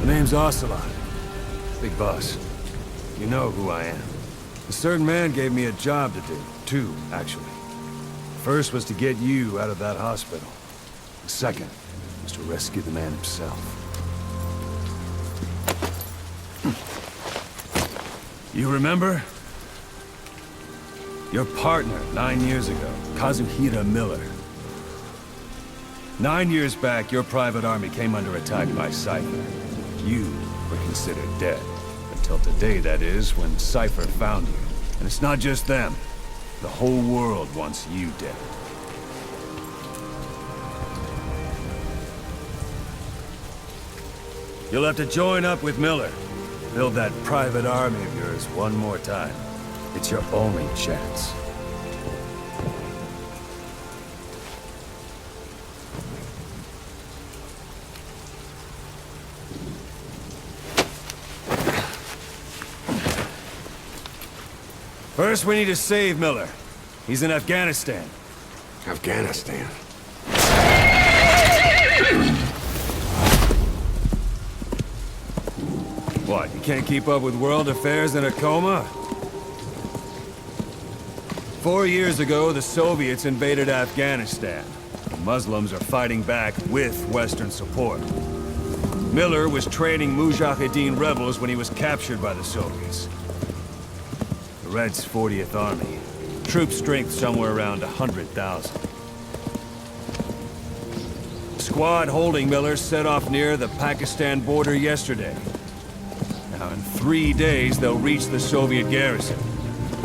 My name's Ocelot. Big boss. You know who I am. A certain man gave me a job to do. Two, actually. First was to get you out of that hospital. The second was to rescue the man himself. You remember? Your partner 9 years ago, Kazuhira Miller. 9 years back, your private army came under attack by Cypher. You were considered dead. Until today, that is, when Cypher found you. And it's not just them. The whole world wants you dead. You'll have to join up with Miller. Build that private army of yours one more time. It's your only chance. First, we need to save Miller. He's in Afghanistan. Afghanistan? What, you can't keep up with world affairs in a coma? 4 years ago, the Soviets invaded Afghanistan. The Muslims are fighting back with Western support. Miller was training Mujahideen rebels when he was captured by the Soviets. The Red's 40th Army. Troop strength somewhere around 100,000. The squad holding Miller set off near the Pakistan border yesterday. Now, in 3 days, they'll reach the Soviet garrison.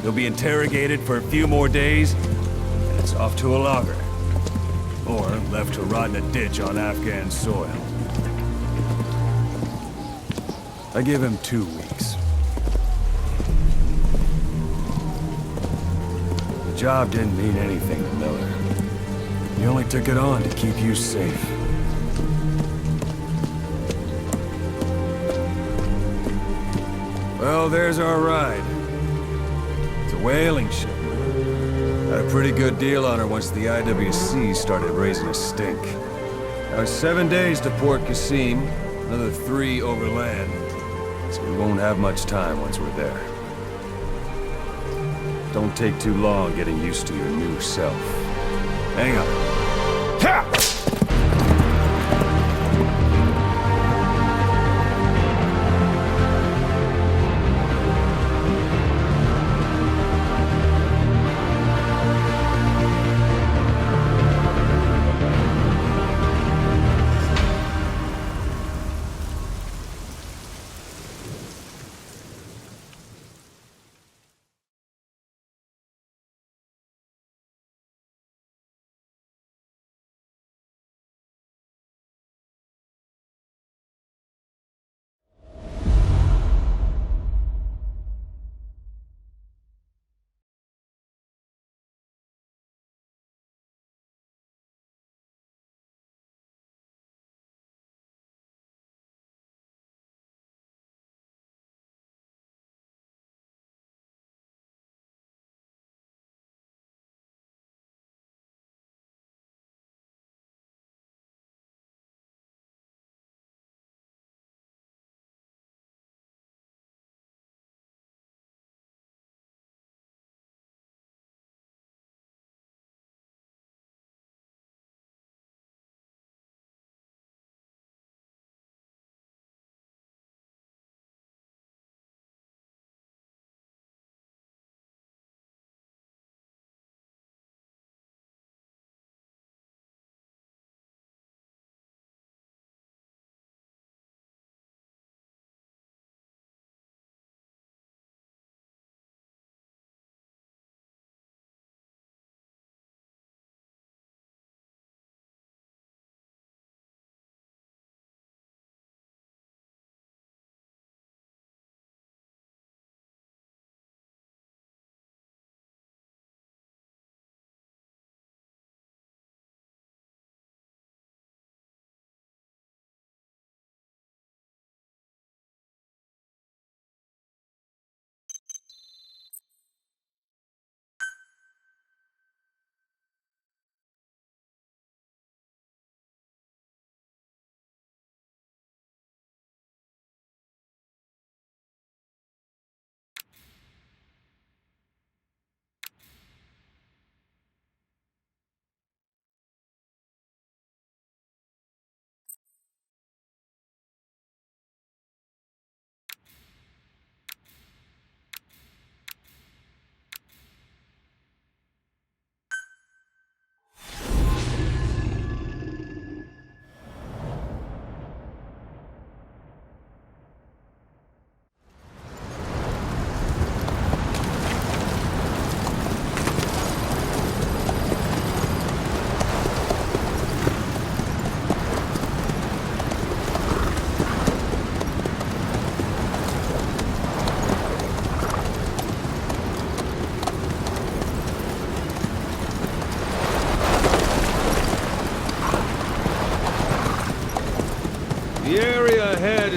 They'll be interrogated for a few more days, and it's off to a lager. Or left to rot in a ditch on Afghan soil. I give him 2 weeks. The job didn't mean anything to Miller. He only took it on to keep you safe. Well, there's our ride. It's a whaling ship. Had a pretty good deal on her once the IWC started raising a stink. Now it's 7 days to Port Qasim, another 3 overland. So we won't have much time once we're there. Don't take too long getting used to your new self. Hang on. Ha!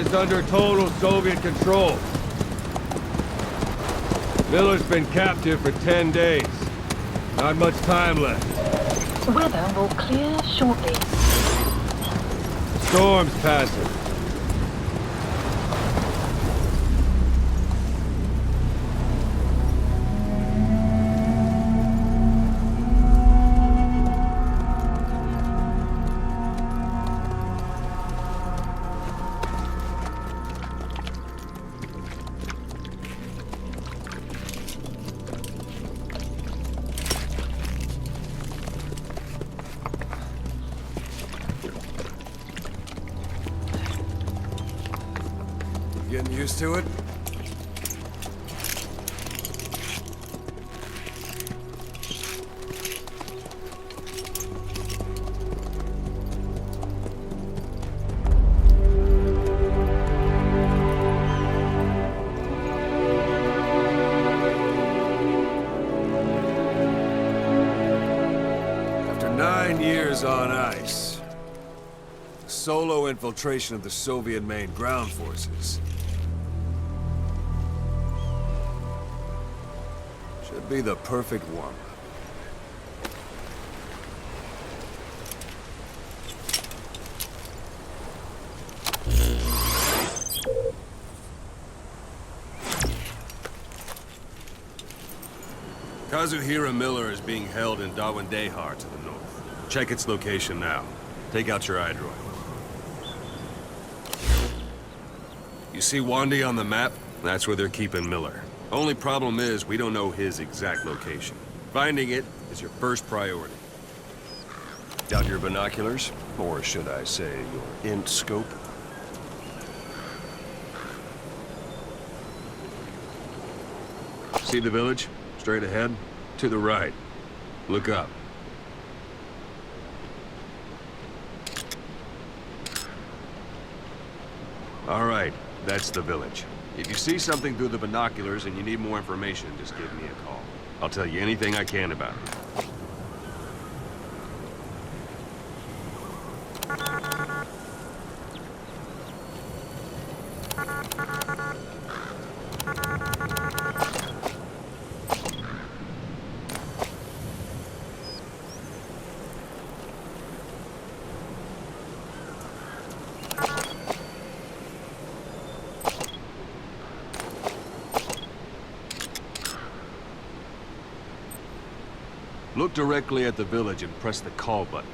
is under total Soviet control. Miller's been captive for 10 days. Not much time left. Weather will clear shortly. Storm's passing. Getting used to it? After 9 years on ice, solo infiltration of the Soviet main ground forces should be the perfect warm-up. Kazuhira Miller is being held in Dawandehar to the north. Check its location now. Take out your iDroid. You see Wandy on the map? That's where they're keeping Miller. Only problem is, we don't know his exact location. Finding it is your first priority. Got your binoculars? Or should I say, your int scope? See the village? Straight ahead? To the right. Look up. All right, that's the village. If you see something through the binoculars and you need more information, just give me a call. I'll tell you anything I can about it. Look directly at the village and press the call button.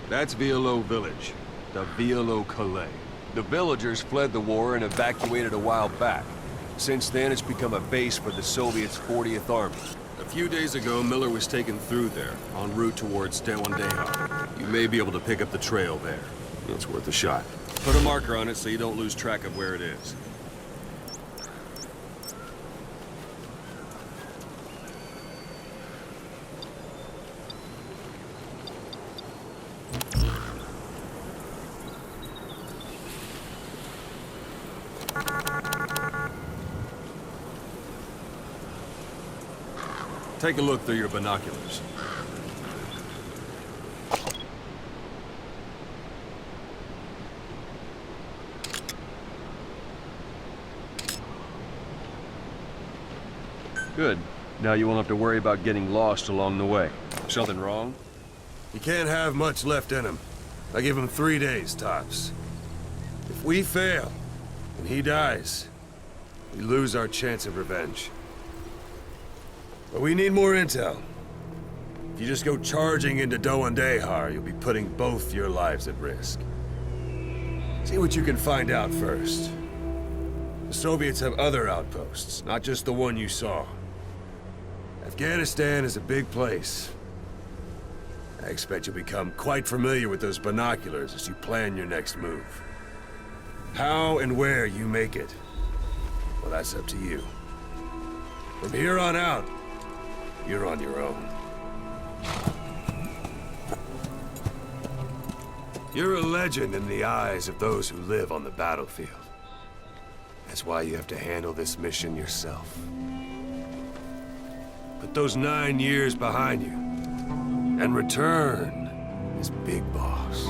That's Violo Village, the Violo Calais. The villagers fled the war and evacuated a while back. Since then, it's become a base for the Soviets' 40th Army. A few days ago, Miller was taken through there, en route towards Dawandehar. You may be able to pick up the trail there. It's worth a shot. Put a marker on it so you don't lose track of where it is. Take a look through your binoculars. Good. Now you won't have to worry about getting lost along the way. Something wrong? He can't have much left in him. I give him 3 days, tops. If we fail, and he dies, we lose our chance of revenge. But we need more intel. If you just go charging into Dawandehar, you'll be putting both your lives at risk. See what you can find out first. The Soviets have other outposts, not just the one you saw. Afghanistan is a big place. I expect you'll become quite familiar with those binoculars as you plan your next move. How and where you make it, well, that's up to you. From here on out, you're on your own. You're a legend in the eyes of those who live on the battlefield. That's why you have to handle this mission yourself. Put those 9 years behind you, And return as Big Boss.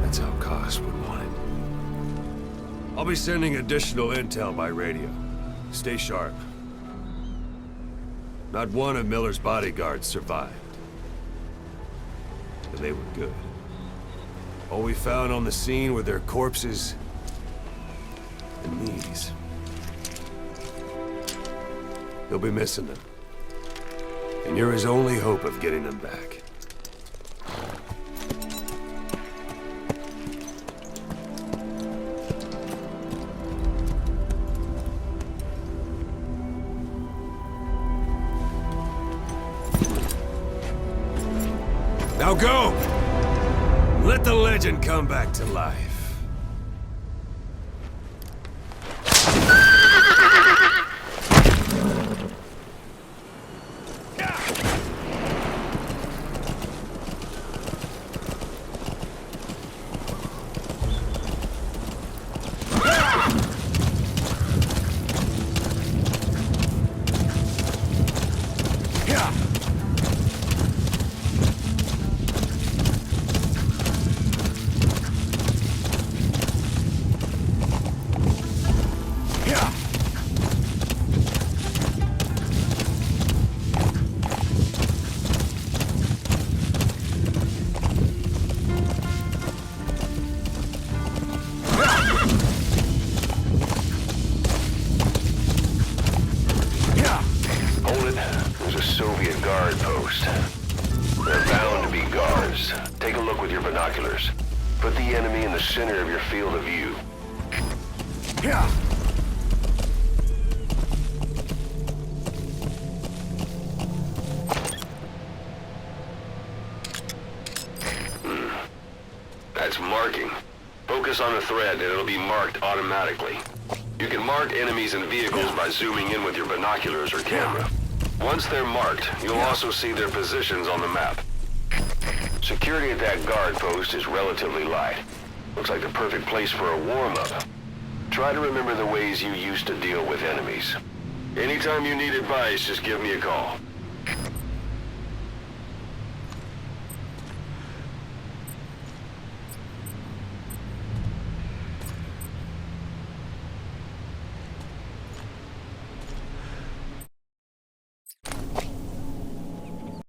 That's how Koss would want it. I'll be sending additional intel by radio. Stay sharp. Not one of Miller's bodyguards survived. And they were good. All we found on the scene were their corpses and these. He'll be missing them. And you're his only hope of getting them back. Now go! Let the legend come back to life. Soviet guard post. They're bound to be guards. Take a look with your binoculars. Put the enemy in the center of your field of view. That's marking. Focus on the thread and it'll be marked automatically. You can mark enemies and vehicles by zooming in with your binoculars or camera. Once they're marked, you'll also see their positions on the map. Security at that guard post is relatively light. Looks like the perfect place for a warm-up. Try to remember the ways you used to deal with enemies. Anytime you need advice, just give me a call.